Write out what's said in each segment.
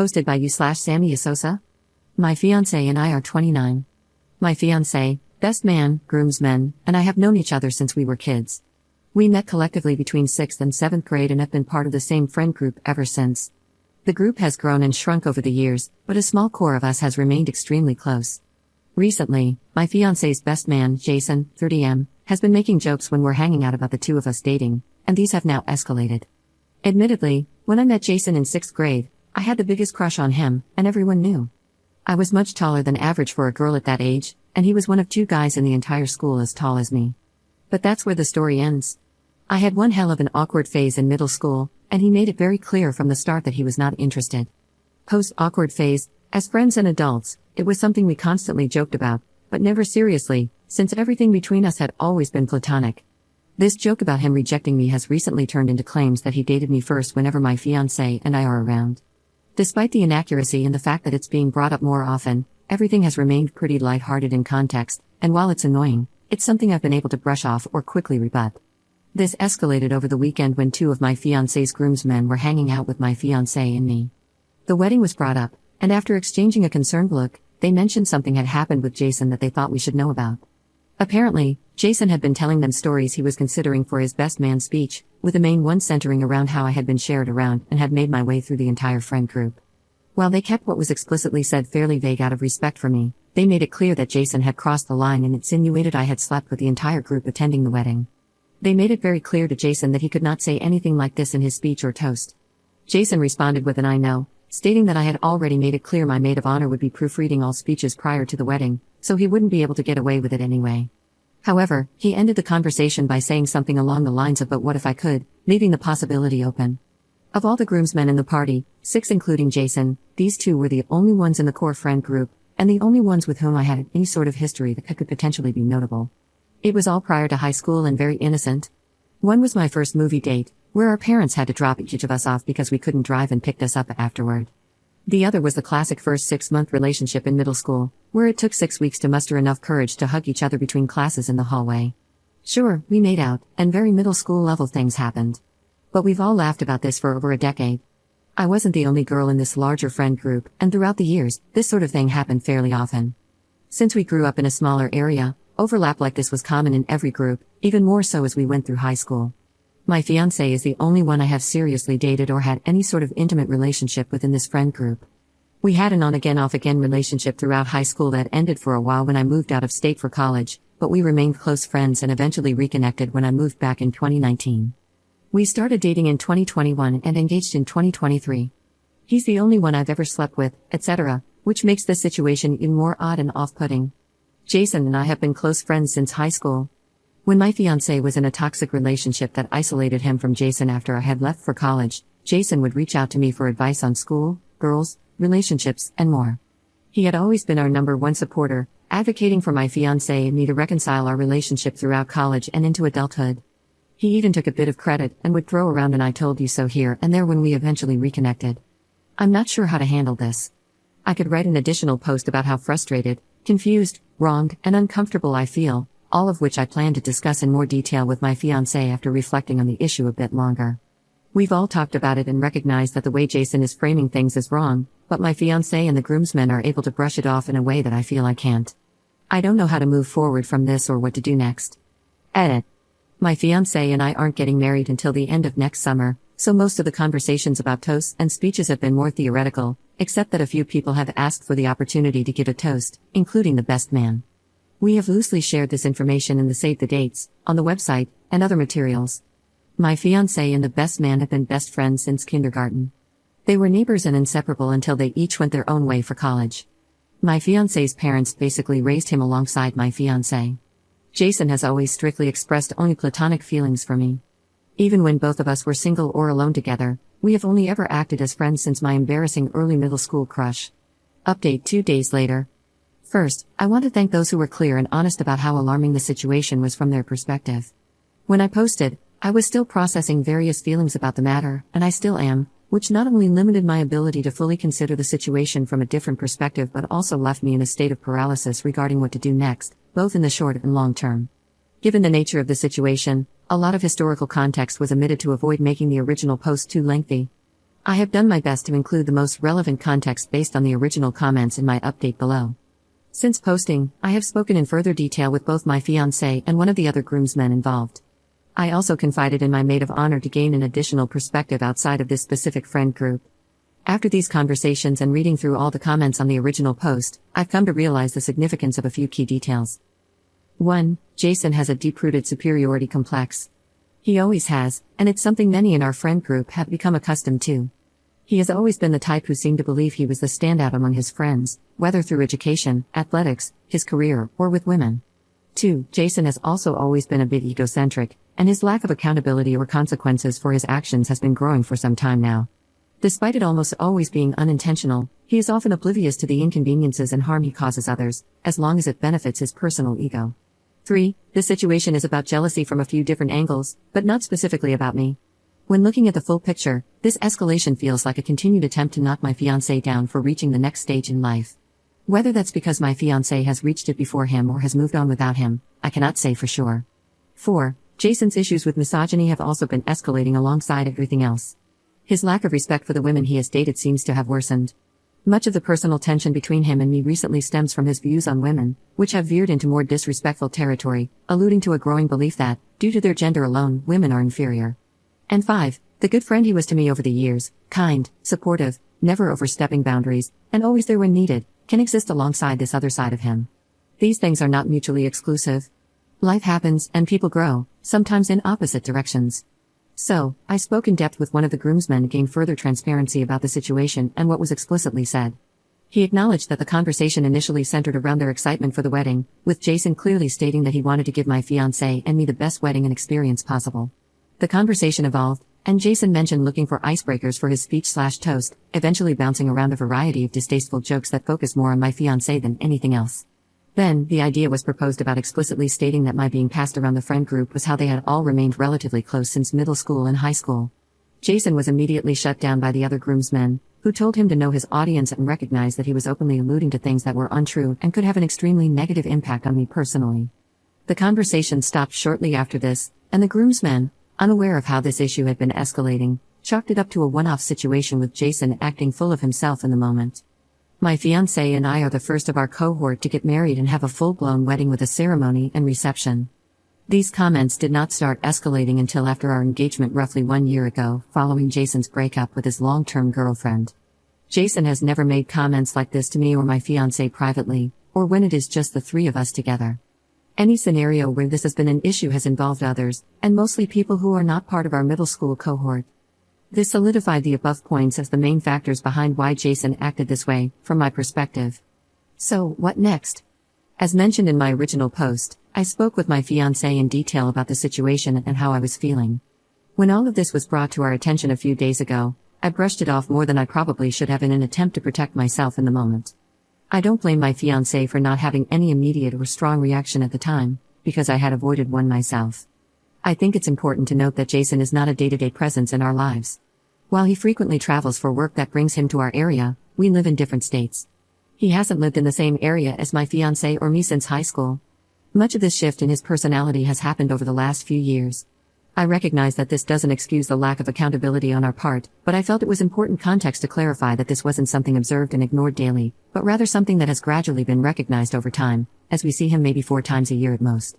Posted by you/Sammy Asosa. My fiancé and I are 29. My fiancé, best man, groomsmen, and I have known each other since we were kids. We met collectively between 6th and 7th grade and have been part of the same friend group ever since. The group has grown and shrunk over the years, but a small core of us has remained extremely close. Recently, my fiancé's best man, Jason, 30M, has been making jokes when we're hanging out about the two of us dating, and these have now escalated. Admittedly, when I met Jason in 6th grade, I had the biggest crush on him, and everyone knew. I was much taller than average for a girl at that age, and he was one of 2 guys in the entire school as tall as me. But that's where the story ends. I had one hell of an awkward phase in middle school, and he made it very clear from the start that he was not interested. Post-awkward phase, as friends and adults, it was something we constantly joked about, but never seriously, since everything between us had always been platonic. This joke about him rejecting me has recently turned into claims that he dated me first whenever my fiancé and I are around. Despite the inaccuracy and the fact that it's being brought up more often, everything has remained pretty lighthearted in context, and while it's annoying, it's something I've been able to brush off or quickly rebut. This escalated over the weekend when 2 of my fiancé's groomsmen were hanging out with my fiancé and me. The wedding was brought up, and after exchanging a concerned look, they mentioned something had happened with Jason that they thought we should know about. Apparently, Jason had been telling them stories he was considering for his best man speech, with the main one centering around how I had been shared around and had made my way through the entire friend group. While they kept what was explicitly said fairly vague out of respect for me, they made it clear that Jason had crossed the line and insinuated I had slept with the entire group attending the wedding. They made it very clear to Jason that he could not say anything like this in his speech or toast. Jason responded with an I know, stating that I had already made it clear my maid of honor would be proofreading all speeches prior to the wedding, so he wouldn't be able to get away with it anyway. However, he ended the conversation by saying something along the lines of "but what if I could," leaving the possibility open. Of all the groomsmen in the party, 6 including Jason, these 2 were the only ones in the core friend group, and the only ones with whom I had any sort of history that could potentially be notable. It was all prior to high school and very innocent. One was my first movie date, where our parents had to drop each of us off because we couldn't drive and picked us up afterward. The other was the classic first 6-month relationship in middle school, where it took 6 weeks to muster enough courage to hug each other between classes in the hallway. Sure, we made out, and very middle school level things happened. But we've all laughed about this for over a decade. I wasn't the only girl in this larger friend group, and throughout the years, this sort of thing happened fairly often. Since we grew up in a smaller area, overlap like this was common in every group, even more so as we went through high school. My fiancé is the only one I have seriously dated or had any sort of intimate relationship with in this friend group. We had an on-again off-again relationship throughout high school that ended for a while when I moved out of state for college, but we remained close friends and eventually reconnected when I moved back in 2019. We started dating in 2021 and engaged in 2023. He's the only one I've ever slept with, etc., which makes this situation even more odd and off-putting. Jason and I have been close friends since high school. When my fiancé was in a toxic relationship that isolated him from Jason after I had left for college, Jason would reach out to me for advice on school, girls, relationships, and more. He had always been our number one supporter, advocating for my fiancé and me to reconcile our relationship throughout college and into adulthood. He even took a bit of credit and would throw around an "I told you so" here and there when we eventually reconnected. I'm not sure how to handle this. I could write an additional post about how frustrated, confused, wronged, and uncomfortable I feel, all of which I plan to discuss in more detail with my fiancé after reflecting on the issue a bit longer. We've all talked about it and recognized that the way Jason is framing things is wrong, but my fiancé and the groomsmen are able to brush it off in a way that I feel I can't. I don't know how to move forward from this or what to do next. Edit. My fiancé and I aren't getting married until the end of next summer, so most of the conversations about toasts and speeches have been more theoretical, except that a few people have asked for the opportunity to give a toast, including the best man. We have loosely shared this information in the Save the Dates, on the website, and other materials. My fiancé and the best man have been best friends since kindergarten. They were neighbors and inseparable until they each went their own way for college. My fiancé's parents basically raised him alongside my fiancé. Jason has always strictly expressed only platonic feelings for me. Even when both of us were single or alone together, we have only ever acted as friends since my embarrassing early middle school crush. Update 2 days later. First, I want to thank those who were clear and honest about how alarming the situation was from their perspective. When I posted, I was still processing various feelings about the matter, and I still am, which not only limited my ability to fully consider the situation from a different perspective but also left me in a state of paralysis regarding what to do next, both in the short and long term. Given the nature of the situation, a lot of historical context was omitted to avoid making the original post too lengthy. I have done my best to include the most relevant context based on the original comments in my update below. Since posting, I have spoken in further detail with both my fiancé and one of the other groomsmen involved. I also confided in my maid of honor to gain an additional perspective outside of this specific friend group. After these conversations and reading through all the comments on the original post, I've come to realize the significance of a few key details. 1. Jason has a deep-rooted superiority complex. He always has, and it's something many in our friend group have become accustomed to. He has always been the type who seemed to believe he was the standout among his friends, whether through education, athletics, his career, or with women. 2. Jason has also always been a bit egocentric, and his lack of accountability or consequences for his actions has been growing for some time now. Despite it almost always being unintentional, he is often oblivious to the inconveniences and harm he causes others, as long as it benefits his personal ego. 3. This situation is about jealousy from a few different angles, but not specifically about me. When looking at the full picture, this escalation feels like a continued attempt to knock my fiancé down for reaching the next stage in life. Whether that's because my fiancé has reached it before him or has moved on without him, I cannot say for sure. 4. Jason's issues with misogyny have also been escalating alongside everything else. His lack of respect for the women he has dated seems to have worsened. Much of the personal tension between him and me recently stems from his views on women, which have veered into more disrespectful territory, alluding to a growing belief that, due to their gender alone, women are inferior. And 5. The good friend he was to me over the years, kind, supportive, never overstepping boundaries, and always there when needed, can exist alongside this other side of him. These things are not mutually exclusive. Life happens, and people grow, sometimes in opposite directions. So, I spoke in depth with one of the groomsmen to gain further transparency about the situation and what was explicitly said. He acknowledged that the conversation initially centered around their excitement for the wedding, with Jason clearly stating that he wanted to give my fiancé and me the best wedding and experience possible. The conversation evolved, and Jason mentioned looking for icebreakers for his speech/toast, eventually bouncing around a variety of distasteful jokes that focused more on my fiancé than anything else. Then, the idea was proposed about explicitly stating that my being passed around the friend group was how they had all remained relatively close since middle school and high school. Jason was immediately shut down by the other groomsmen, who told him to know his audience and recognize that he was openly alluding to things that were untrue and could have an extremely negative impact on me personally. The conversation stopped shortly after this, and the groomsmen, unaware of how this issue had been escalating, chalked it up to a one-off situation with Jason acting full of himself in the moment. My fiancé and I are the first of our cohort to get married and have a full-blown wedding with a ceremony and reception. These comments did not start escalating until after our engagement roughly 1 year ago, following Jason's breakup with his long-term girlfriend. Jason has never made comments like this to me or my fiancé privately, or when it is just the three of us together. Any scenario where this has been an issue has involved others, and mostly people who are not part of our middle school cohort. This solidified the above points as the main factors behind why Jason acted this way, from my perspective. So, what next? As mentioned in my original post, I spoke with my fiancé in detail about the situation and how I was feeling. When all of this was brought to our attention a few days ago, I brushed it off more than I probably should have in an attempt to protect myself in the moment. I don't blame my fiancé for not having any immediate or strong reaction at the time, because I had avoided one myself. I think it's important to note that Jason is not a day-to-day presence in our lives. While he frequently travels for work that brings him to our area, we live in different states. He hasn't lived in the same area as my fiancé or me since high school. Much of this shift in his personality has happened over the last few years. I recognize that this doesn't excuse the lack of accountability on our part, but I felt it was important context to clarify that this wasn't something observed and ignored daily, but rather something that has gradually been recognized over time, as we see him maybe 4 times a year at most.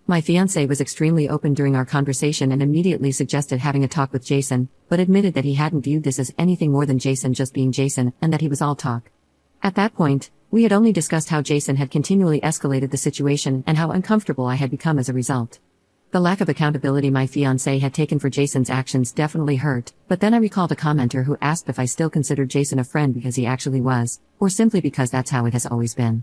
My fiancé was extremely open during our conversation and immediately suggested having a talk with Jason, but admitted that he hadn't viewed this as anything more than Jason just being Jason and that he was all talk. At that point, we had only discussed how Jason had continually escalated the situation and how uncomfortable I had become as a result. The lack of accountability my fiancé had taken for Jason's actions definitely hurt, but then I recalled a commenter who asked if I still considered Jason a friend because he actually was, or simply because that's how it has always been.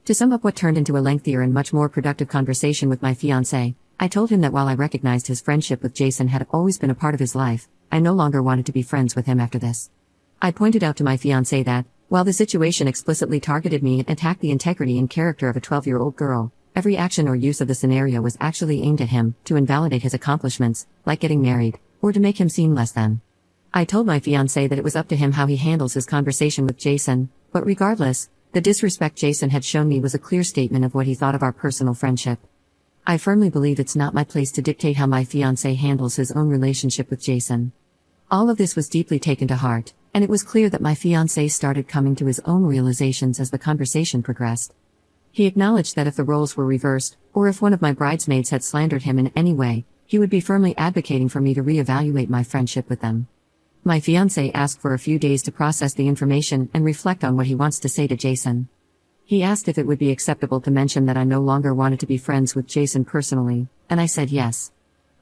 To sum up what turned into a lengthier and much more productive conversation with my fiancé, I told him that while I recognized his friendship with Jason had always been a part of his life, I no longer wanted to be friends with him after this. I pointed out to my fiancé that, while the situation explicitly targeted me and attacked the integrity and character of a 12-year-old girl, every action or use of the scenario was actually aimed at him, to invalidate his accomplishments, like getting married, or to make him seem less than. I told my fiancé that it was up to him how he handles his conversation with Jason, but regardless, the disrespect Jason had shown me was a clear statement of what he thought of our personal friendship. I firmly believe it's not my place to dictate how my fiancé handles his own relationship with Jason. All of this was deeply taken to heart, and it was clear that my fiancé started coming to his own realizations as the conversation progressed. He acknowledged that if the roles were reversed, or if one of my bridesmaids had slandered him in any way, he would be firmly advocating for me to reevaluate my friendship with them. My fiancé asked for a few days to process the information and reflect on what he wants to say to Jason. He asked if it would be acceptable to mention that I no longer wanted to be friends with Jason personally, and I said yes.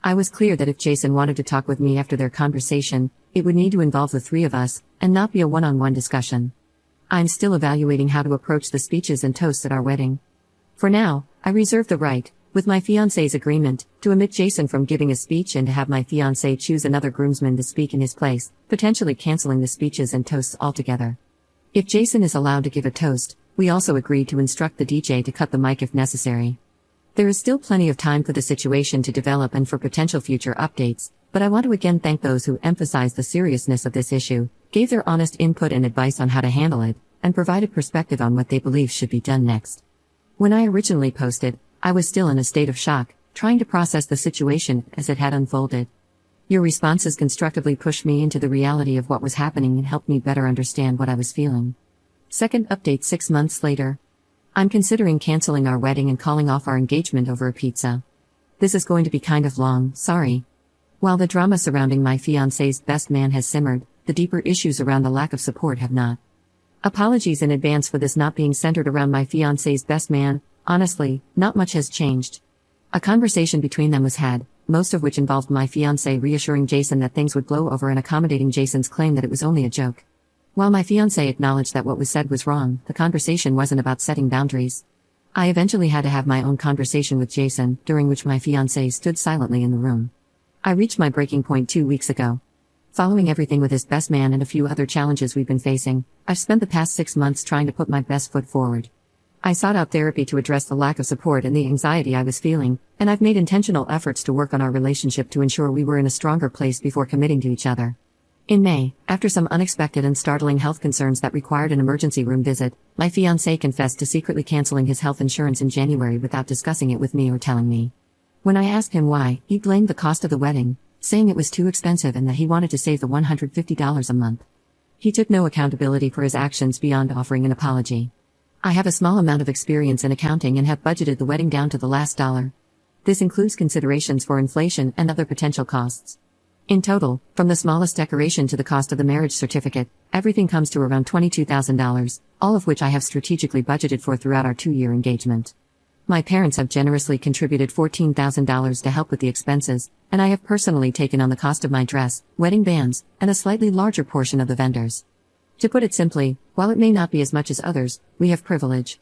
I was clear that if Jason wanted to talk with me after their conversation, it would need to involve the three of us, and not be a one-on-one discussion. I'm still evaluating how to approach the speeches and toasts at our wedding. For now, I reserve the right, with my fiancé's agreement, to omit Jason from giving a speech and to have my fiancé choose another groomsman to speak in his place, potentially canceling the speeches and toasts altogether. If Jason is allowed to give a toast, we also agreed to instruct the DJ to cut the mic if necessary. There is still plenty of time for the situation to develop and for potential future updates, but I want to again thank those who emphasized the seriousness of this issue, gave their honest input and advice on how to handle it, and provided perspective on what they believe should be done next. When I originally posted, I was still in a state of shock, trying to process the situation as it had unfolded. Your responses constructively pushed me into the reality of what was happening and helped me better understand what I was feeling. Second update 6 months later. I'm considering canceling our wedding and calling off our engagement over a pizza. This is going to be kind of long, sorry. While the drama surrounding my fiancé's best man has simmered, the deeper issues around the lack of support have not. Apologies in advance for this not being centered around my fiancé's best man. Honestly, not much has changed. A conversation between them was had, most of which involved my fiancé reassuring Jason that things would blow over and accommodating Jason's claim that it was only a joke. While my fiancé acknowledged that what was said was wrong, the conversation wasn't about setting boundaries. I eventually had to have my own conversation with Jason, during which my fiancé stood silently in the room. I reached my breaking point 2 weeks ago. Following everything with his best man and a few other challenges we've been facing, I've spent the past 6 months trying to put my best foot forward. I sought out therapy to address the lack of support and the anxiety I was feeling, and I've made intentional efforts to work on our relationship to ensure we were in a stronger place before committing to each other. In May, after some unexpected and startling health concerns that required an emergency room visit, my fiancé confessed to secretly canceling his health insurance in January without discussing it with me or telling me. When I asked him why, he blamed the cost of the wedding, saying it was too expensive and that he wanted to save the $150 a month. He took no accountability for his actions beyond offering an apology. I have a small amount of experience in accounting and have budgeted the wedding down to the last dollar. This includes considerations for inflation and other potential costs. In total, from the smallest decoration to the cost of the marriage certificate, everything comes to around $22,000, all of which I have strategically budgeted for throughout our 2-year engagement. My parents have generously contributed $14,000 to help with the expenses, and I have personally taken on the cost of my dress, wedding bands, and a slightly larger portion of the vendors. To put it simply, while it may not be as much as others, we have privilege.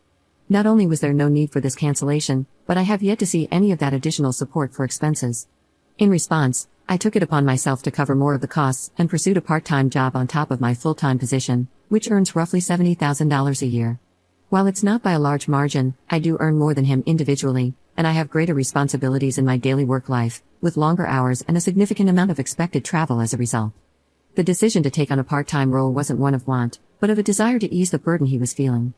Not only was there no need for this cancellation, but I have yet to see any of that additional support for expenses. In response, I took it upon myself to cover more of the costs and pursued a part-time job on top of my full-time position, which earns roughly $70,000 a year. While it's not by a large margin, I do earn more than him individually, and I have greater responsibilities in my daily work life, with longer hours and a significant amount of expected travel as a result. The decision to take on a part-time role wasn't one of want, but of a desire to ease the burden he was feeling.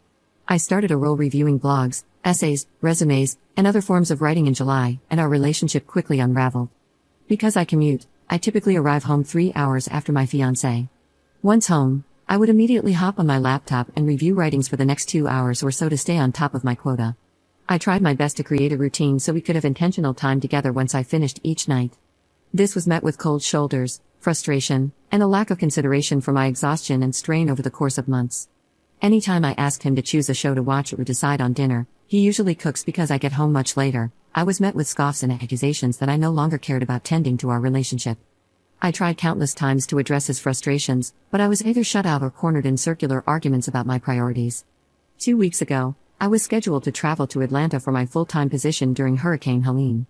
I started a role reviewing blogs, essays, resumes, and other forms of writing in July, and our relationship quickly unraveled. Because I commute, I typically arrive home 3 hours after my fiancé. Once home, I would immediately hop on my laptop and review writings for the next 2 hours or so to stay on top of my quota. I tried my best to create a routine so we could have intentional time together once I finished each night. This was met with cold shoulders, frustration, and a lack of consideration for my exhaustion and strain over the course of months. Anytime I asked him to choose a show to watch or decide on dinner, he usually cooks because I get home much later. I was met with scoffs and accusations that I no longer cared about tending to our relationship. I tried countless times to address his frustrations, but I was either shut out or cornered in circular arguments about my priorities. 2 weeks ago, I was scheduled to travel to Atlanta for my full-time position during Hurricane Helene.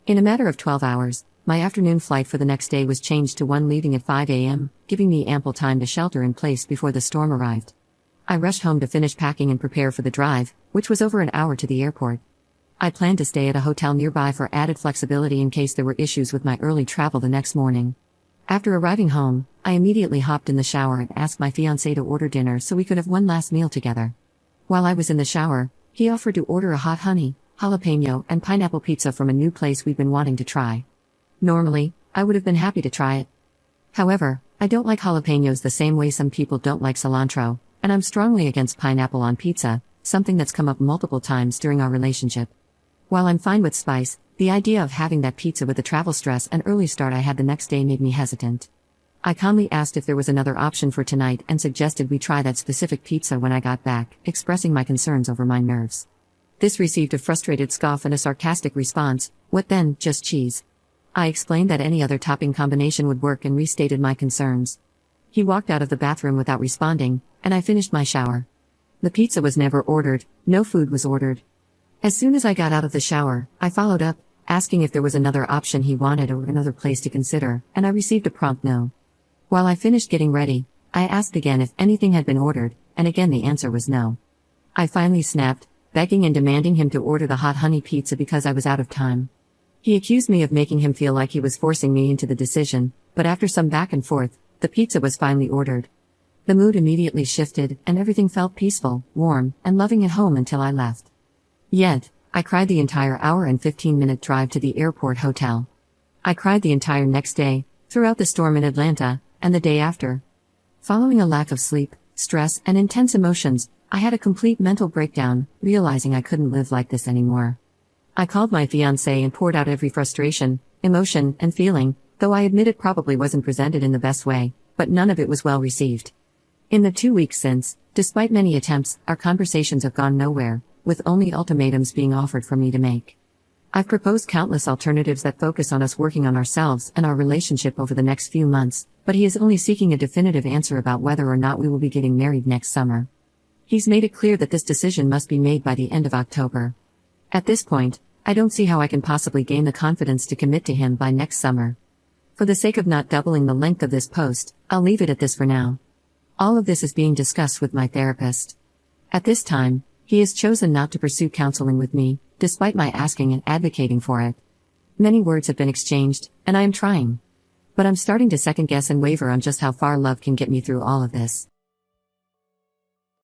In a matter of 12 hours, my afternoon flight for the next day was changed to one leaving at 5 a.m., giving me ample time to shelter in place before the storm arrived. I rushed home to finish packing and prepare for the drive, which was over an hour to the airport. I planned to stay at a hotel nearby for added flexibility in case there were issues with my early travel the next morning. After arriving home, I immediately hopped in the shower and asked my fiancé to order dinner so we could have one last meal together. While I was in the shower, he offered to order a hot honey, jalapeno, and pineapple pizza from a new place we'd been wanting to try. Normally, I would have been happy to try it. However, I don't like jalapenos the same way some people don't like cilantro, and I'm strongly against pineapple on pizza, something that's come up multiple times during our relationship. While I'm fine with spice, the idea of having that pizza with the travel stress and early start I had the next day made me hesitant. I calmly asked if there was another option for tonight and suggested we try that specific pizza when I got back, expressing my concerns over my nerves. This received a frustrated scoff and a sarcastic response, "What then, just cheese?" I explained that any other topping combination would work and restated my concerns. He walked out of the bathroom without responding, and I finished my shower. The pizza was never ordered, no food was ordered. As soon as I got out of the shower, I followed up, asking if there was another option he wanted or another place to consider, and I received a prompt no. While I finished getting ready, I asked again if anything had been ordered, and again the answer was no. I finally snapped, begging and demanding him to order the hot honey pizza because I was out of time. He accused me of making him feel like he was forcing me into the decision, but after some back and forth, the pizza was finally ordered. The mood immediately shifted, and everything felt peaceful, warm, and loving at home until I left. Yet, I cried the entire hour and 15-minute drive to the airport hotel. I cried the entire next day, throughout the storm in Atlanta, and the day after. Following a lack of sleep, stress, and intense emotions, I had a complete mental breakdown, realizing I couldn't live like this anymore. I called my fiancé and poured out every frustration, emotion, and feeling, though I admit it probably wasn't presented in the best way, but none of it was well received. In the 2 weeks since, despite many attempts, our conversations have gone nowhere, with only ultimatums being offered for me to make. I've proposed countless alternatives that focus on us working on ourselves and our relationship over the next few months, but he is only seeking a definitive answer about whether or not we will be getting married next summer. He's made it clear that this decision must be made by the end of October. At this point, I don't see how I can possibly gain the confidence to commit to him by next summer. For the sake of not doubling the length of this post, I'll leave it at this for now. All of this is being discussed with my therapist. At this time, he has chosen not to pursue counseling with me, despite my asking and advocating for it. Many words have been exchanged, and I am trying. But I'm starting to second guess and waver on just how far love can get me through all of this.